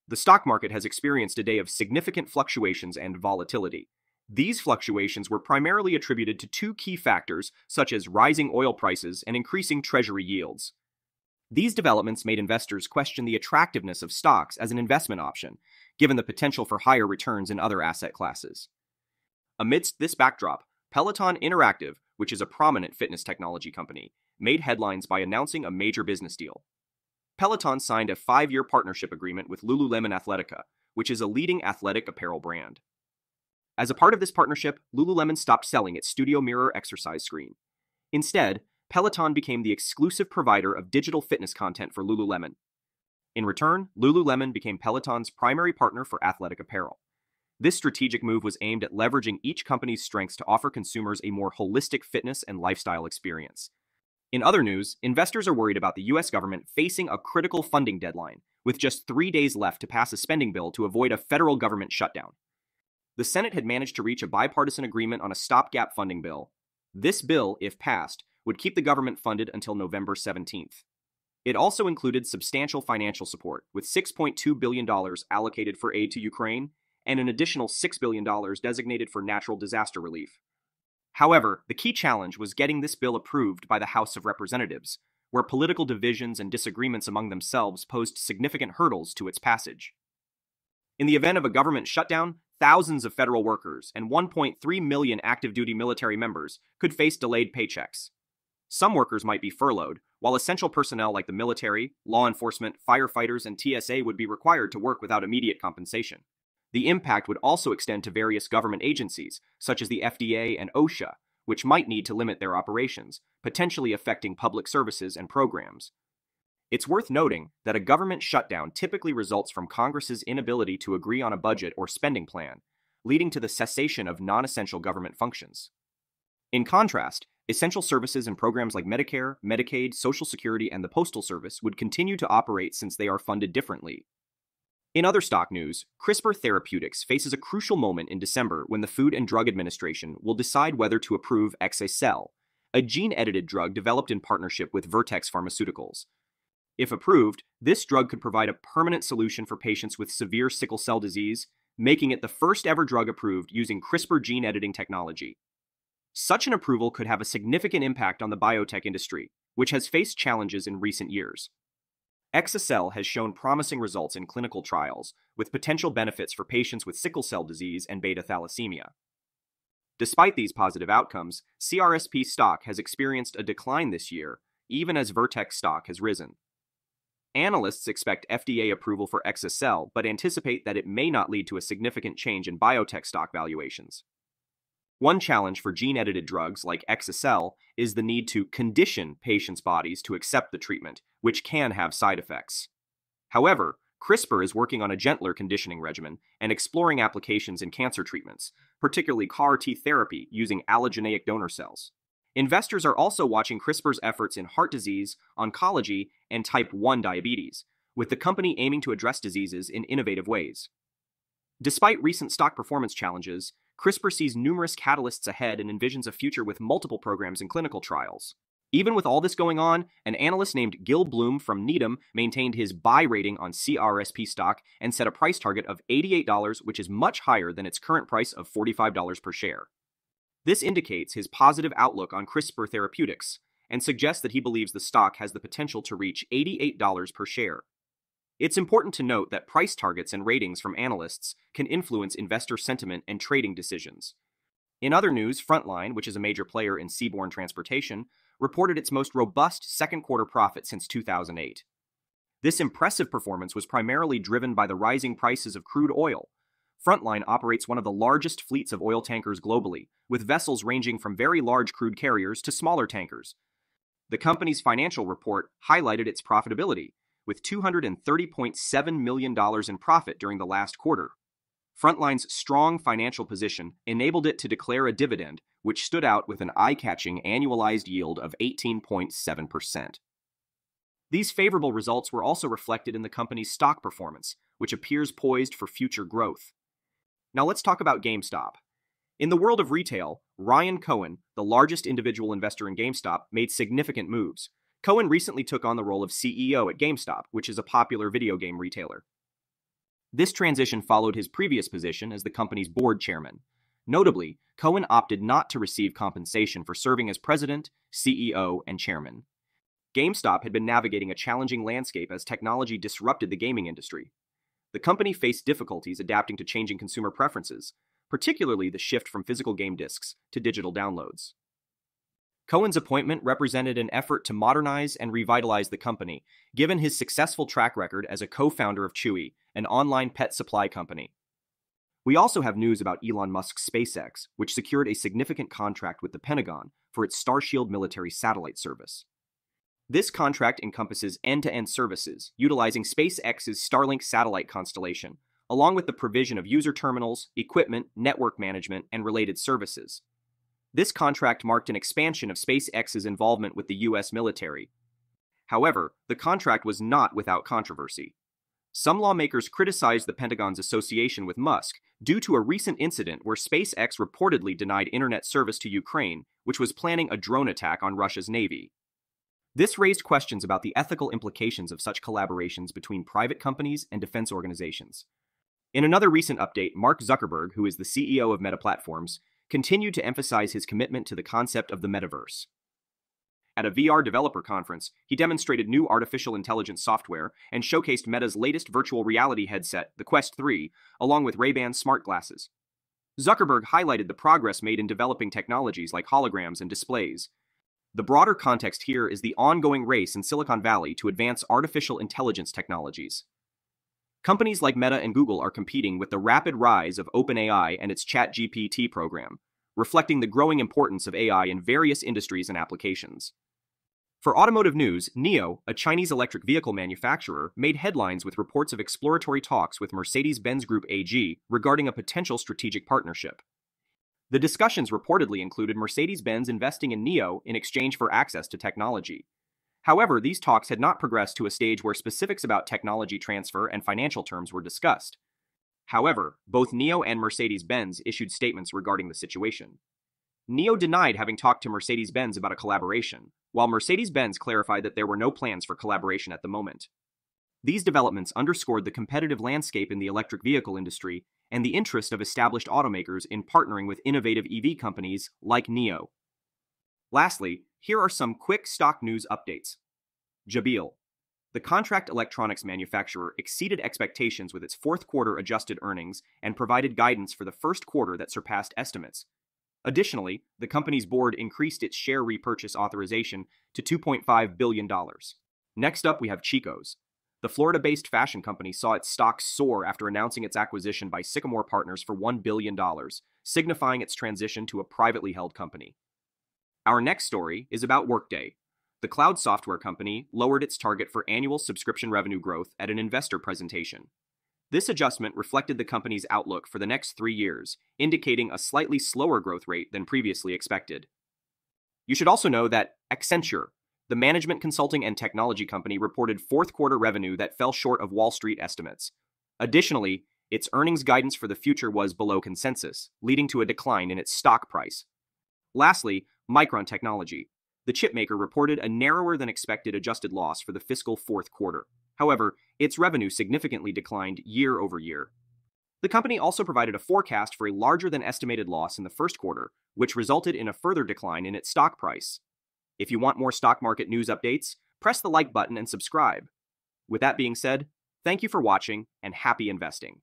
The stock market has experienced a day of significant fluctuations and volatility. These fluctuations were primarily attributed to two key factors, such as rising oil prices and increasing treasury yields. These developments made investors question the attractiveness of stocks as an investment option, given the potential for higher returns in other asset classes. Amidst this backdrop, Peloton Interactive, which is a prominent fitness technology company, made headlines by announcing a major business deal. Peloton signed a 5-year partnership agreement with Lululemon Athletica, which is a leading athletic apparel brand. As a part of this partnership, Lululemon stopped selling its Studio Mirror exercise screen. Instead, Peloton became the exclusive provider of digital fitness content for Lululemon. In return, Lululemon became Peloton's primary partner for athletic apparel. This strategic move was aimed at leveraging each company's strengths to offer consumers a more holistic fitness and lifestyle experience. In other news, investors are worried about the U.S. government facing a critical funding deadline, with just 3 days left to pass a spending bill to avoid a federal government shutdown. The Senate had managed to reach a bipartisan agreement on a stopgap funding bill. This bill, if passed, would keep the government funded until November 17th. It also included substantial financial support, with $6.2 billion allocated for aid to Ukraine and an additional $6 billion designated for natural disaster relief. However, the key challenge was getting this bill approved by the House of Representatives, where political divisions and disagreements among themselves posed significant hurdles to its passage. In the event of a government shutdown, thousands of federal workers and 1.3 million active-duty military members could face delayed paychecks. Some workers might be furloughed, while essential personnel like the military, law enforcement, firefighters, and TSA would be required to work without immediate compensation. The impact would also extend to various government agencies, such as the FDA and OSHA, which might need to limit their operations, potentially affecting public services and programs. It's worth noting that a government shutdown typically results from Congress's inability to agree on a budget or spending plan, leading to the cessation of non-essential government functions. In contrast, essential services and programs like Medicare, Medicaid, Social Security, and the Postal Service would continue to operate since they are funded differently. In other stock news, CRISPR Therapeutics faces a crucial moment in December when the Food and Drug Administration will decide whether to approve exa-cel, a gene-edited drug developed in partnership with Vertex Pharmaceuticals. If approved, this drug could provide a permanent solution for patients with severe sickle cell disease, making it the first ever drug approved using CRISPR gene editing technology. Such an approval could have a significant impact on the biotech industry, which has faced challenges in recent years. Exa-cel has shown promising results in clinical trials, with potential benefits for patients with sickle cell disease and beta thalassemia. Despite these positive outcomes, CRSP stock has experienced a decline this year, even as Vertex stock has risen. Analysts expect FDA approval for exa-cel, but anticipate that it may not lead to a significant change in biotech stock valuations. One challenge for gene-edited drugs like exa-cel is the need to condition patients' bodies to accept the treatment, which can have side effects. However, CRISPR is working on a gentler conditioning regimen and exploring applications in cancer treatments, particularly CAR-T therapy using allogeneic donor cells. Investors are also watching CRISPR's efforts in heart disease, oncology, and type 1 diabetes, with the company aiming to address diseases in innovative ways. Despite recent stock performance challenges, CRISPR sees numerous catalysts ahead and envisions a future with multiple programs in clinical trials. Even with all this going on, an analyst named Gil Bloom from Needham maintained his buy rating on CRSP stock and set a price target of $88, which is much higher than its current price of $45 per share. This indicates his positive outlook on CRISPR Therapeutics and suggests that he believes the stock has the potential to reach $88 per share. It's important to note that price targets and ratings from analysts can influence investor sentiment and trading decisions. In other news, Frontline, which is a major player in seaborne transportation, reported its most robust second quarter profit since 2008. This impressive performance was primarily driven by the rising prices of crude oil. Frontline operates one of the largest fleets of oil tankers globally, with vessels ranging from very large crude carriers to smaller tankers. The company's financial report highlighted its profitability, with $230.7 million in profit during the last quarter. Frontline's strong financial position enabled it to declare a dividend, which stood out with an eye-catching annualized yield of 18.7%. These favorable results were also reflected in the company's stock performance, which appears poised for future growth. Now let's talk about GameStop. In the world of retail, Ryan Cohen, the largest individual investor in GameStop, made significant moves. Cohen recently took on the role of CEO at GameStop, which is a popular video game retailer. This transition followed his previous position as the company's board chairman. Notably, Cohen opted not to receive compensation for serving as president, CEO, and chairman. GameStop had been navigating a challenging landscape as technology disrupted the gaming industry. The company faced difficulties adapting to changing consumer preferences, particularly the shift from physical game discs to digital downloads. Cohen's appointment represented an effort to modernize and revitalize the company, given his successful track record as a co-founder of Chewy, an online pet supply company. We also have news about Elon Musk's SpaceX, which secured a significant contract with the Pentagon for its Starshield military satellite service. This contract encompasses end-to-end services, utilizing SpaceX's Starlink satellite constellation, along with the provision of user terminals, equipment, network management, and related services. This contract marked an expansion of SpaceX's involvement with the U.S. military. However, the contract was not without controversy. Some lawmakers criticized the Pentagon's association with Musk due to a recent incident where SpaceX reportedly denied internet service to Ukraine, which was planning a drone attack on Russia's navy. This raised questions about the ethical implications of such collaborations between private companies and defense organizations. In another recent update, Mark Zuckerberg, who is the CEO of Meta Platforms, continued to emphasize his commitment to the concept of the metaverse. At a VR developer conference, he demonstrated new artificial intelligence software and showcased Meta's latest virtual reality headset, the Quest 3, along with Ray-Ban smart glasses. Zuckerberg highlighted the progress made in developing technologies like holograms and displays. The broader context here is the ongoing race in Silicon Valley to advance artificial intelligence technologies. Companies like Meta and Google are competing with the rapid rise of OpenAI and its ChatGPT program, reflecting the growing importance of AI in various industries and applications. For automotive news, NIO, a Chinese electric vehicle manufacturer, made headlines with reports of exploratory talks with Mercedes-Benz Group AG regarding a potential strategic partnership. The discussions reportedly included Mercedes-Benz investing in NIO in exchange for access to technology. However, these talks had not progressed to a stage where specifics about technology transfer and financial terms were discussed. However, both NIO and Mercedes-Benz issued statements regarding the situation. NIO denied having talked to Mercedes-Benz about a collaboration, while Mercedes-Benz clarified that there were no plans for collaboration at the moment. These developments underscored the competitive landscape in the electric vehicle industry and the interest of established automakers in partnering with innovative EV companies like NIO. Lastly, here are some quick stock news updates. Jabil. The contract electronics manufacturer exceeded expectations with its fourth quarter adjusted earnings and provided guidance for the first quarter that surpassed estimates. Additionally, the company's board increased its share repurchase authorization to $2.5 billion. Next up, we have Chico's. The Florida-based fashion company saw its stock soar after announcing its acquisition by Sycamore Partners for $1 billion, signifying its transition to a privately held company. Our next story is about Workday. The cloud software company lowered its target for annual subscription revenue growth at an investor presentation. This adjustment reflected the company's outlook for the next 3 years, indicating a slightly slower growth rate than previously expected. You should also know that Accenture, the management consulting and technology company, reported fourth quarter revenue that fell short of Wall Street estimates. Additionally, its earnings guidance for the future was below consensus, leading to a decline in its stock price. Lastly, Micron Technology. The chipmaker reported a narrower than expected adjusted loss for the fiscal fourth quarter. However, its revenue significantly declined year over year. The company also provided a forecast for a larger than estimated loss in the first quarter, which resulted in a further decline in its stock price. If you want more stock market news updates, press the like button and subscribe. With that being said, thank you for watching and happy investing.